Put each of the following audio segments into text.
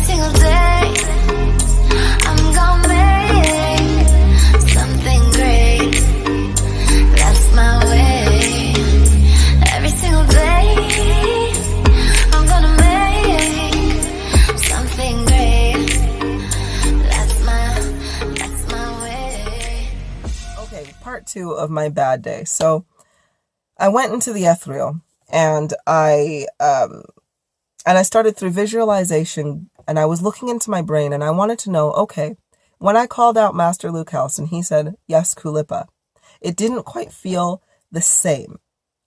single day, I'm gonna make something great. That's my way. Every single day, I'm gonna make something great. That's my way. Okay, part 2 of my bad day. So I went into the ethereal, and I started through visualization, and I was looking into my brain, and I wanted to know, okay, when I called out Master Luke House and he said, yes, Kulipup, it didn't quite feel the same,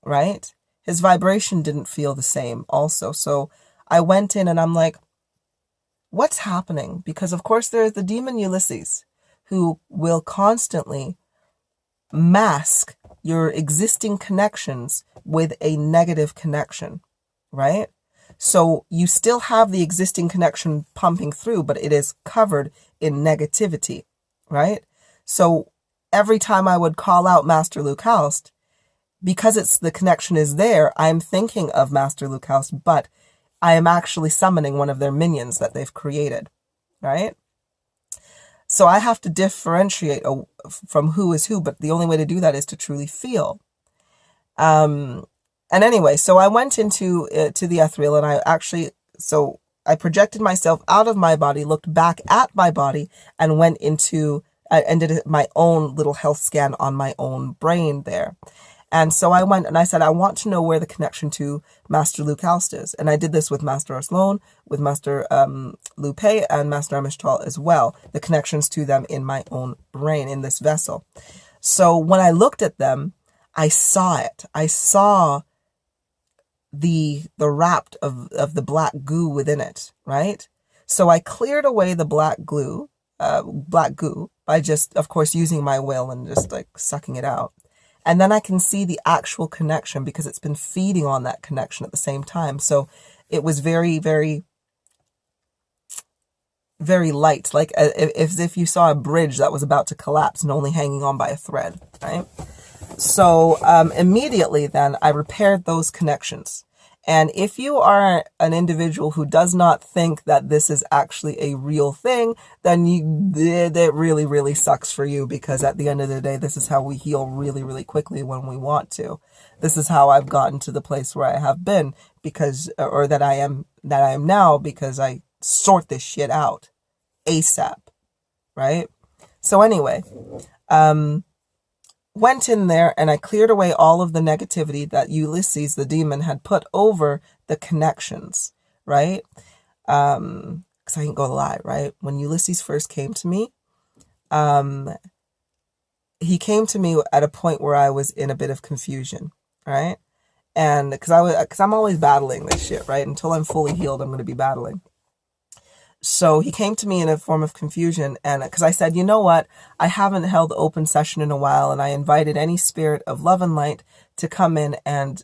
right? His vibration didn't feel the same also. So I went in and I'm like, what's happening? Because of course there's the demon Ulysses who will constantly mask your existing connections with a negative connection, right? So you still have the existing connection pumping through, but it is covered in negativity, right? So every time I would call out Master Luke House, because the connection is there, I'm thinking of Master Luke House, but I am actually summoning one of their minions that they've created, right? So I have to differentiate from who is who, but the only way to do that is to truly feel. And anyway, so I went into to the ethereal, and I projected myself out of my body, looked back at my body, and went into and did my own little health scan on my own brain there. And so I went and I said, I want to know where the connection to Master Luke House is. And I did this with Master Arslan, with Master Lupe, and Master Amishtal as well. The connections to them in my own brain, in this vessel. So when I looked at them, I saw it. I saw the wrapped of the black goo within it, right? So I cleared away the black goo by just, of course, using my will and just like sucking it out. And then I can see the actual connection because it's been feeding on that connection at the same time. So it was very, very, very light, like as if you saw a bridge that was about to collapse and only hanging on by a thread, right? So immediately then I repaired those connections. And if you are an individual who does not think that this is actually a real thing, then that really, really sucks for you, because at the end of the day, this is how we heal really, really quickly when we want to. This is how I've gotten to the place where I have been, or that I am now, because I sort this shit out ASAP, right? So anyway, went in there and I cleared away all of the negativity that Ulysses, the demon, had put over the connections, right? Because I ain't gonna lie, right? When Ulysses first came to me, he came to me at a point where I was in a bit of confusion, right? And because I'm always battling this shit, right? Until I'm fully healed, I'm going to be battling. So he came to me in a form of confusion, and because I said, you know what, I haven't held open session in a while, and I invited any spirit of love and light to come in and,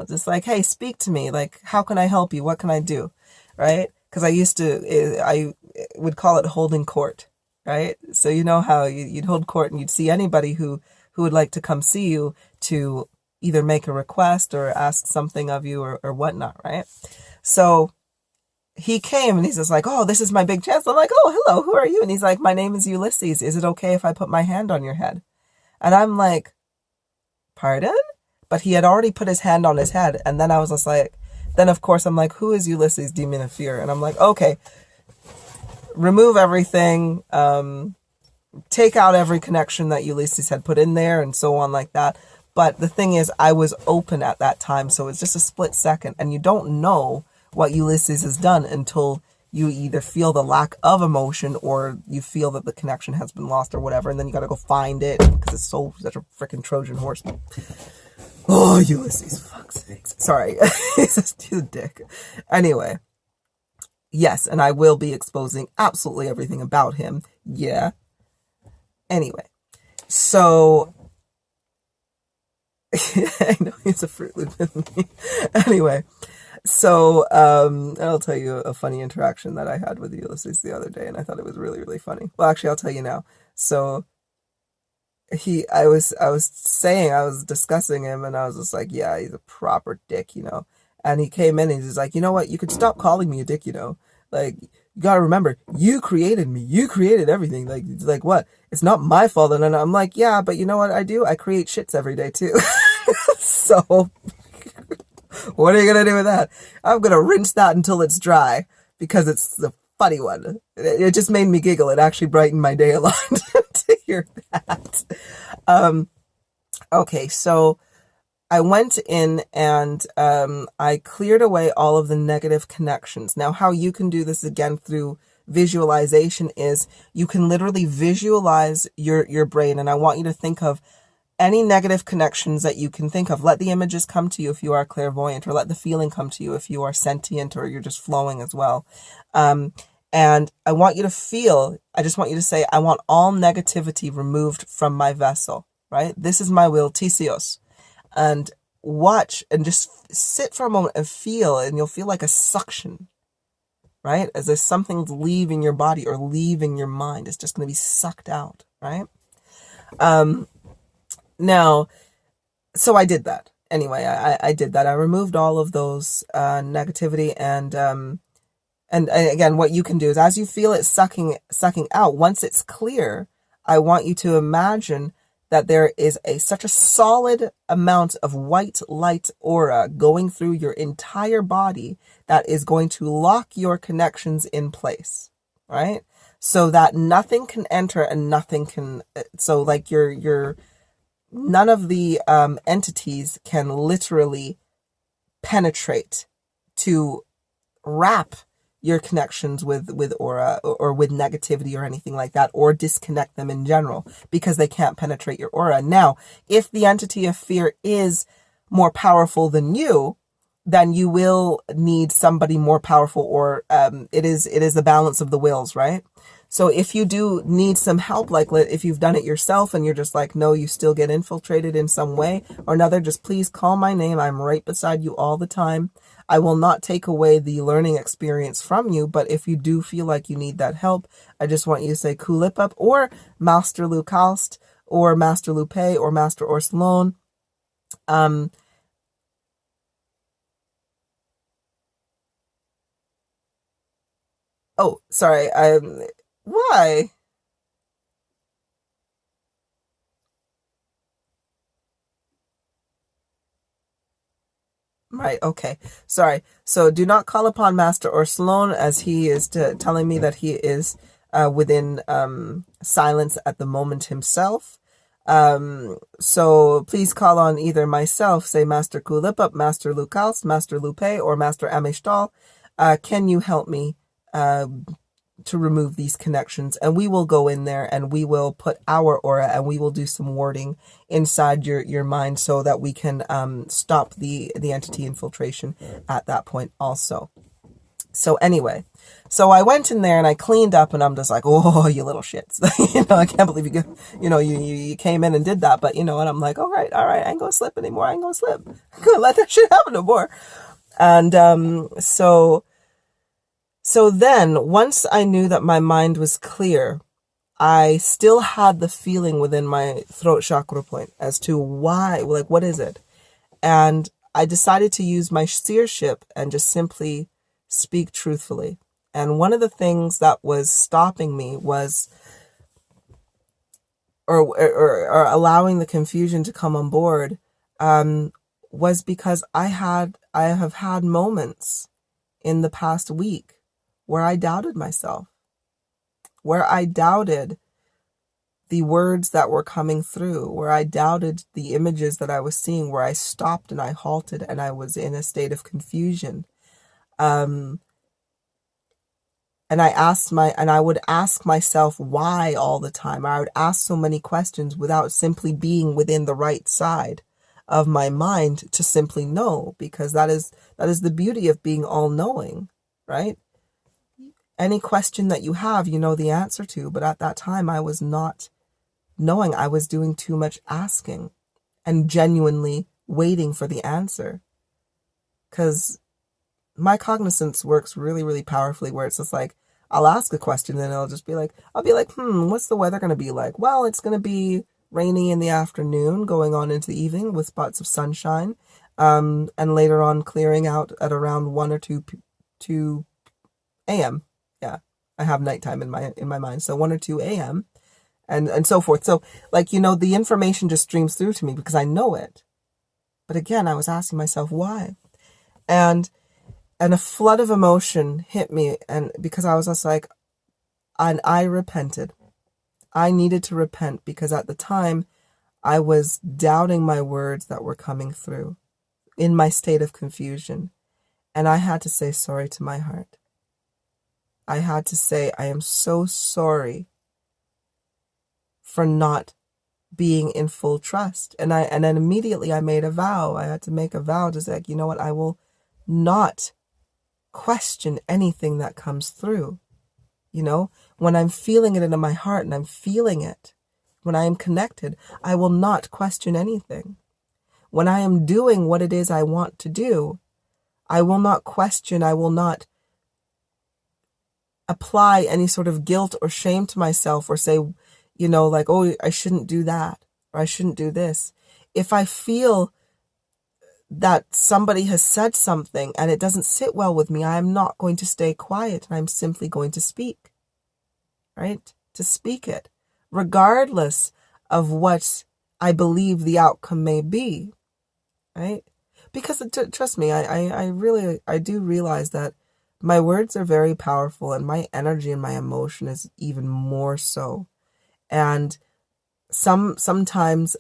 just like, hey, speak to me. Like, how can I help you? What can I do? Right? Because I would call it holding court, right? So you know how you'd hold court and you'd see anybody who would like to come see you to either make a request or ask something of you or whatnot, right? So he came and he's just like, oh, this is my big chance. I'm like, oh, hello, who are you? And he's like, my name is Ulysses. Is it okay if I put my hand on your head? And I'm like, pardon? But he had already put his hand on his head. And then I was just like, then of course I'm like, who is Ulysses, demon of fear? And I'm like, okay, remove everything, take out every connection that Ulysses had put in there and so on like that. But the thing is, I was open at that time. So it's just a split second, and you don't know what Ulysses has done until you either feel the lack of emotion or you feel that the connection has been lost or whatever, and then you got to go find it because it's such a freaking Trojan horse. Oh, Ulysses, fuck's sakes. Sorry, he's a dick. Anyway, yes, and I will be exposing absolutely everything about him. Yeah. Anyway, so I know he's a Fruit Loop with me. Anyway. So, I'll tell you a funny interaction that I had with Ulysses the other day, and I thought it was really, really funny. Well, actually, I'll tell you now. So, I was discussing him, and I was just like, yeah, he's a proper dick, And he came in and he's like, you know what? You could stop calling me a dick, Like, you gotta remember, you created me. You created everything. Like what? It's not my fault. And I'm like, yeah, but you know what I do? I create shits every day too. So what are you gonna do with that? I'm gonna rinse that until it's dry because it's the funny one. It just made me giggle. It actually brightened my day a lot to hear that. Okay, so I went in and I cleared away all of the negative connections. Now, how you can do this again through visualization is you can literally visualize your brain. And I want you to think of any negative connections that you can think of. Let the images come to you if you are clairvoyant, or let the feeling come to you if you are sentient or you're just flowing as well. And I want you to feel, I just want you to say, I want all negativity removed from my vessel, right? This is my will, Tisios. And watch and just sit for a moment and feel, and you'll feel like a suction, right? As if something's leaving your body or leaving your mind. It's just going to be sucked out, right? Now, so I did that. Anyway, I did that. I removed all of those negativity, and again, what you can do is as you feel it sucking out, once it's clear, I want you to imagine that there is such a solid amount of white light aura going through your entire body that is going to lock your connections in place, right? So that nothing can enter and nothing can, so like none of the entities can literally penetrate to wrap your connections with aura or with negativity or anything like that, or disconnect them in general, because they can't penetrate your aura. Now, if the entity of fear is more powerful than you, then you will need somebody more powerful, or it is the balance of the wills, right? So if you do need some help, like if you've done it yourself and you're just like, no, you still get infiltrated in some way or another, just please call my name. I'm right beside you all the time. I will not take away the learning experience from you, but if you do feel like you need that help, I just want you to say Kulipup or Master Lukalst or Master Lupe or Master Orslon. Oh, sorry. Why? Right, okay. Sorry. So do not call upon Master Orslon, as he is telling me that he is within silence at the moment himself. So please call on either myself, say Master Kulipup, Master Lukalst, Master Lupe, or Master Amishtal. Can you help me to remove these connections? And we will go in there and we will put our aura and we will do some warding inside your mind so that we can stop the entity infiltration at that point also. So anyway, so I went in there and I cleaned up, and I'm just like, oh, you little shits. I can't believe you came in and did that. But and I'm like, all right, I ain't gonna slip anymore. I ain't gonna slip. I'm gonna let that shit happen no more. And so then, once I knew that my mind was clear, I still had the feeling within my throat chakra point as to why, like, what is it? And I decided to use my seership and just simply speak truthfully. And one of the things that was stopping me was, or allowing the confusion to come on board, was because I have had moments in the past week where I doubted myself, where I doubted the words that were coming through, where I doubted the images that I was seeing, where I stopped and I halted and I was in a state of confusion. And I would ask myself why all the time. I would ask so many questions without simply being within the right side of my mind to simply know, because that is the beauty of being all-knowing, right? Any question that you have, you know the answer to, but at that time I was not knowing. I was doing too much asking and genuinely waiting for the answer, because my cognizance works really, really powerfully, where it's just like, I'll ask a question and I'll be like, what's the weather going to be like? Well, it's going to be rainy in the afternoon, going on into the evening with spots of sunshine. and later on clearing out at around 1 or 2 a.m. Yeah, I have nighttime in my mind, so 1 or 2 a.m. and so forth. So, like, the information just streams through to me because I know it. But again, I was asking myself why, and a flood of emotion hit me, and because I was just like, and I repented. I needed to repent because at the time I was doubting my words that were coming through in my state of confusion. And I had to say sorry to my heart. I had to say, I am so sorry for not being in full trust. And then immediately I made a vow. I had to make a vow to say, like, you know what? I will not question anything that comes through. When I'm feeling it in my heart and I'm feeling it, when I am connected, I will not question anything. When I am doing what it is I want to do, I will not question, I will not apply any sort of guilt or shame to myself or say, like, oh, I shouldn't do that or I shouldn't do this. If I feel that somebody has said something and it doesn't sit well with me, I am not going to stay quiet. I'm simply going to speak, right? To speak it, regardless of what I believe the outcome may be, right? Because trust me, I do realize that my words are very powerful and my energy and my emotion is even more so. And sometimes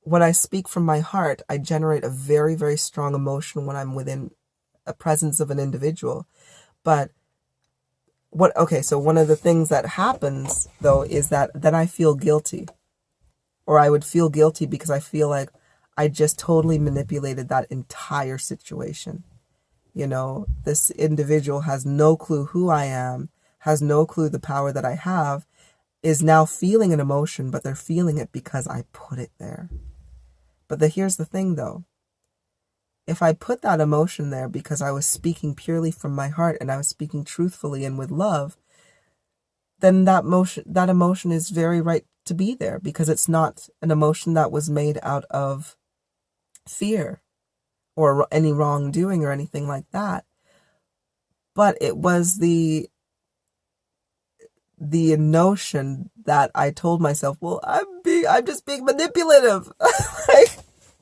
when I speak from my heart, I generate a very, very strong emotion when I'm within a presence of an individual. But so one of the things that happens though is that then I feel guilty, or I would feel guilty because I feel like I just totally manipulated that entire situation. This individual has no clue who I am, has no clue the power that I have, is now feeling an emotion, but they're feeling it because I put it there. But here's the thing though. If I put that emotion there because I was speaking purely from my heart and I was speaking truthfully and with love, then that emotion is very right to be there because it's not an emotion that was made out of fear or any wrongdoing or anything like that. But it was the notion that I told myself, well, I'm just being manipulative. Like,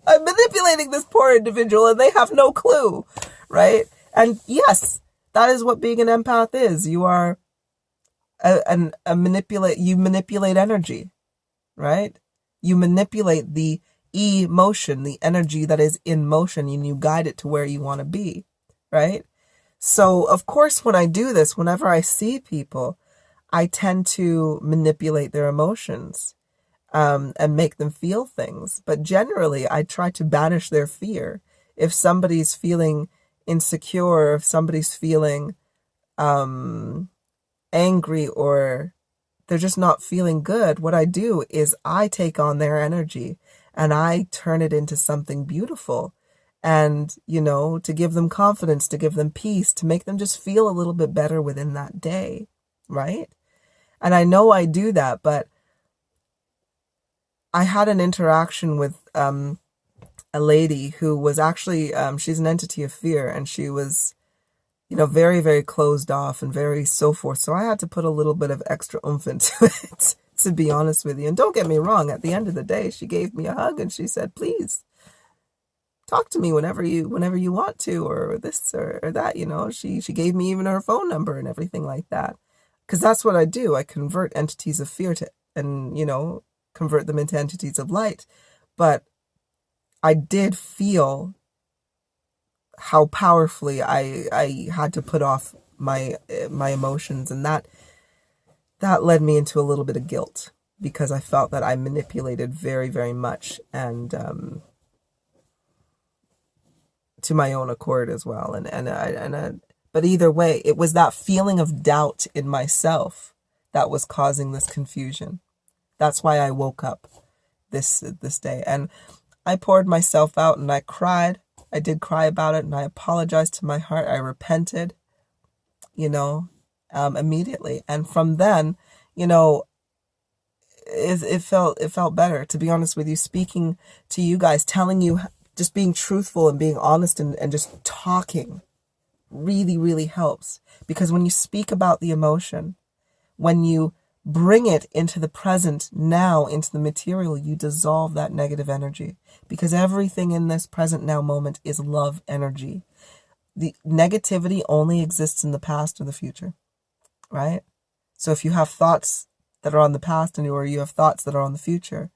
I'm manipulating this poor individual and they have no clue, right? And yes, that is what being an empath is. You are you manipulate energy, right? You manipulate the emotion, the energy that is in motion, and you guide it to where you want to be, right? So, of course, when I do this, whenever I see people, I tend to manipulate their emotions and make them feel things. But generally, I try to banish their fear. If somebody's feeling insecure, if somebody's feeling angry, or they're just not feeling good, what I do is I take on their energy and I turn it into something beautiful. And, to give them confidence, to give them peace, to make them just feel a little bit better within that day, right? And I know I do that, but I had an interaction with a lady who was actually, she's an entity of fear, and she was, very, very closed off and very so forth. So I had to put a little bit of extra oomph into it, to be honest with you. And don't get me wrong, at the end of the day, she gave me a hug and she said, please talk to me whenever you want to, or this or that, she gave me even her phone number and everything like that. Because that's what I do. I convert entities of fear convert them into entities of light. But I did feel how powerfully I had to put off my emotions, and that led me into a little bit of guilt because I felt that I manipulated very, very much, and to my own accord as well. But either way, it was that feeling of doubt in myself that was causing this confusion. That's why I woke up this day, and I poured myself out and I cried. I did cry about it, and I apologized to my heart. I repented, immediately. And from then, it felt better, to be honest with you, speaking to you guys, telling you just being truthful and being honest and just talking really, really helps. Because when you speak about the emotion, when you bring it into the present now, into the material, you dissolve that negative energy. Because everything in this present now moment is love energy. The negativity only exists in the past or the future, right? So if you have thoughts that are on the past or you have thoughts that are on the future,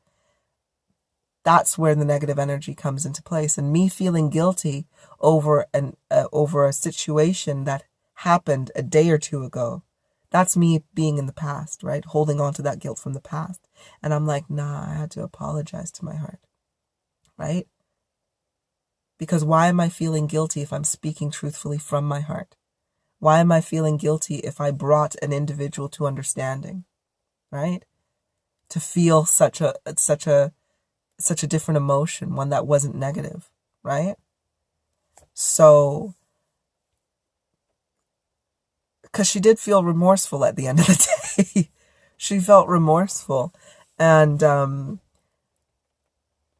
that's where the negative energy comes into place. And me feeling guilty over a situation that happened a day or two ago, that's me being in the past, right? Holding on to that guilt from the past. And I'm like, nah, I had to apologize to my heart, right? Because why am I feeling guilty if I'm speaking truthfully from my heart? Why am I feeling guilty if I brought an individual to understanding, right? To feel such a different emotion, one that wasn't negative, right? So, because she did feel remorseful at the end of the day. She felt remorseful. And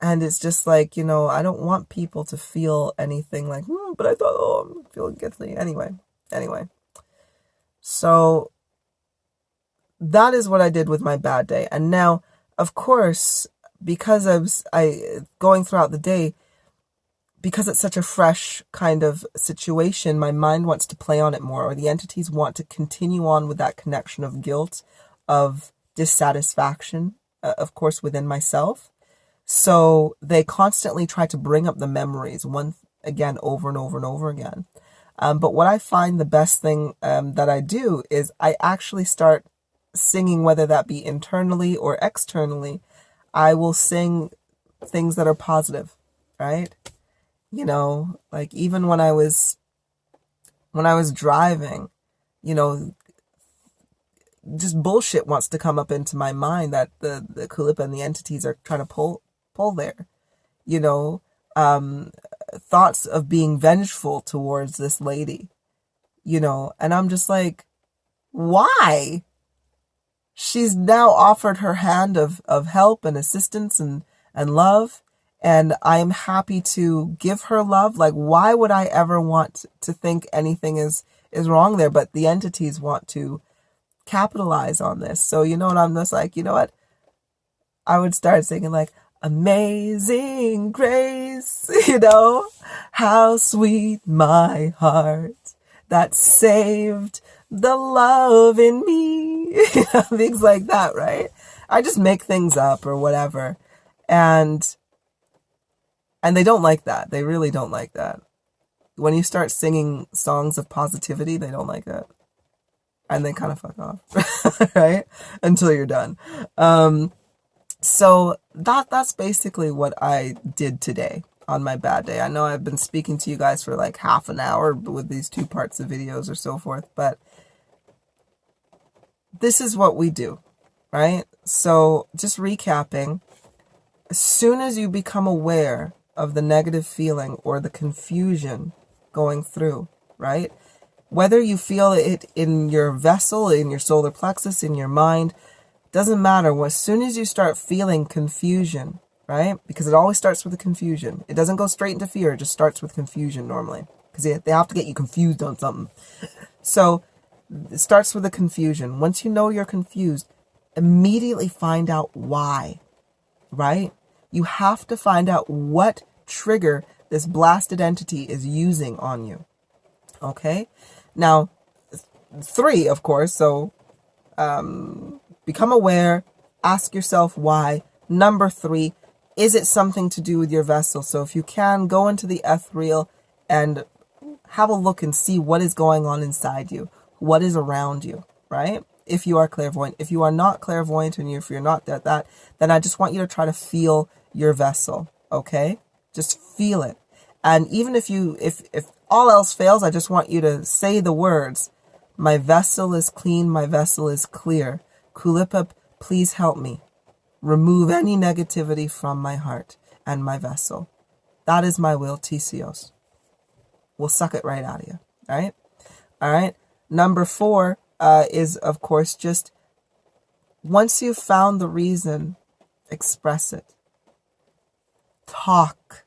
it's just like, I don't want people to feel anything like, but I thought, I'm feeling guilty. Anyway. So that is what I did with my bad day. And now, of course, because I going throughout the day, because it's such a fresh kind of situation, my mind wants to play on it more, or the entities want to continue on with that connection of guilt, of dissatisfaction, of course, within myself. So they constantly try to bring up the memories again, over and over and over again. But what I find the best thing that I do is I actually start singing, whether that be internally or externally. I will sing things that are positive, right? Like even when I was driving, just bullshit wants to come up into my mind that the Kulipup and the entities are trying to pull there, thoughts of being vengeful towards this lady, and I'm just like, why? She's now offered her hand of help and assistance and love, and I am happy to give her love. Like, why would I ever want to think anything is wrong there? But the entities want to capitalize on this. So, and I'm just like, what? I would start singing like, Amazing Grace, how sweet my heart that saved the love in me, things like that, right? I just make things up or whatever. And they don't like that. They really don't like that. When you start singing songs of positivity, they don't like that. And they kind of fuck off, right? Until you're done. So that's basically what I did today on my bad day. I know I've been speaking to you guys for like half an hour with these 2 parts of videos or so forth, but this is what we do, right? So just recapping, as soon as you become aware of the negative feeling or the confusion going through, right? Whether you feel it in your vessel, in your solar plexus, in your mind, doesn't matter. As soon as you start feeling confusion, right? Because it always starts with a confusion. It doesn't go straight into fear. It just starts with confusion normally. Because they have to get you confused on something. So it starts with a confusion. Once you know you're confused, immediately find out why, right? You have to find out what trigger this blasted entity is using on you. Okay? Now, 3, of course. So, become aware, ask yourself why. Number 3, is it something to do with your vessel? So if you can, go into the ethereal and have a look and see what is going on inside you, what is around you, right? If you are clairvoyant. If you are not clairvoyant and if you're not that, then I just want you to try to feel your vessel, okay? Just feel it. And even if all else fails, I just want you to say the words, my vessel is clean, my vessel is clear. Kulipup, please help me. Remove any negativity from my heart and my vessel. That is my will, TCOs. We'll suck it right out of you. All right. Number 4 is, of course, just once you've found the reason, express it. Talk.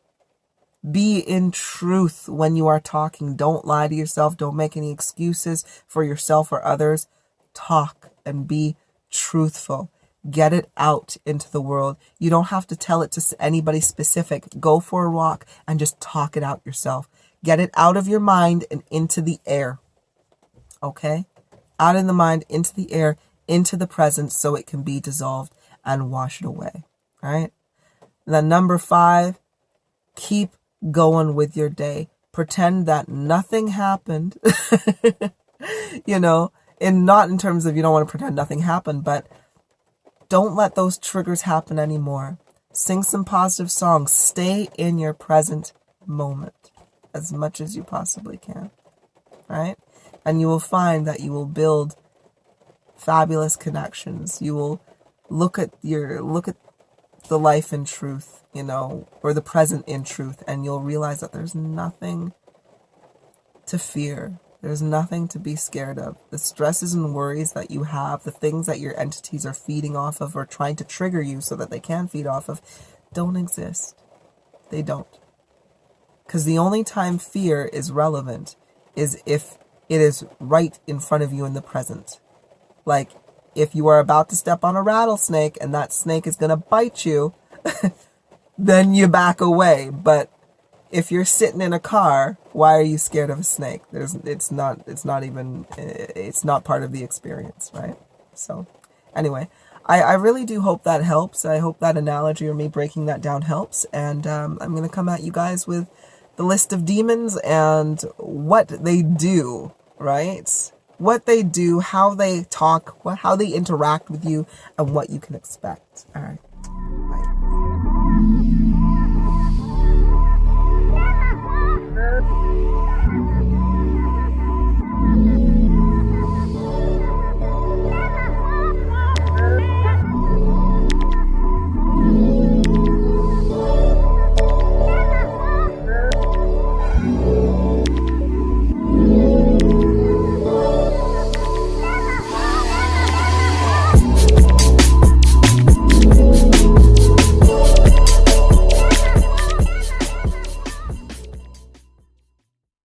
Be in truth when you are talking. Don't lie to yourself. Don't make any excuses for yourself or others. Talk and be truthful. Get it out into the world. You don't have to tell it to anybody specific. Go for a walk and just talk it out yourself. Get it out of your mind and into the air. Okay? Out in the mind, into the air, into the present, so it can be dissolved and wash it away. All right? Then number 5, keep going with your day. Pretend that nothing happened. You know, and not in terms of you don't want to pretend nothing happened, but don't let those triggers happen anymore. Sing some positive songs. Stay in your present moment as much as you possibly can. Right? And you will find that you will build fabulous connections. You will look at the life in truth, you know, or the present in truth, and you'll realize that there's nothing to fear. There's nothing to be scared of. The stresses and worries that you have, the things that your entities are feeding off of or trying to trigger you so that they can feed off of, don't exist. They don't. Because the only time fear is relevant is if it is right in front of you in the present. Like, if you are about to step on a rattlesnake and that snake is going to bite you, then you back away. But if you're sitting in a car, why are you scared of a snake? It's not part of the experience, right? So anyway, I really do hope that helps. I hope that analogy or me breaking that down helps. And I'm going to come at you guys with the list of demons and what they do, right? What they do, how they talk, how they interact with you, and what you can expect. All right.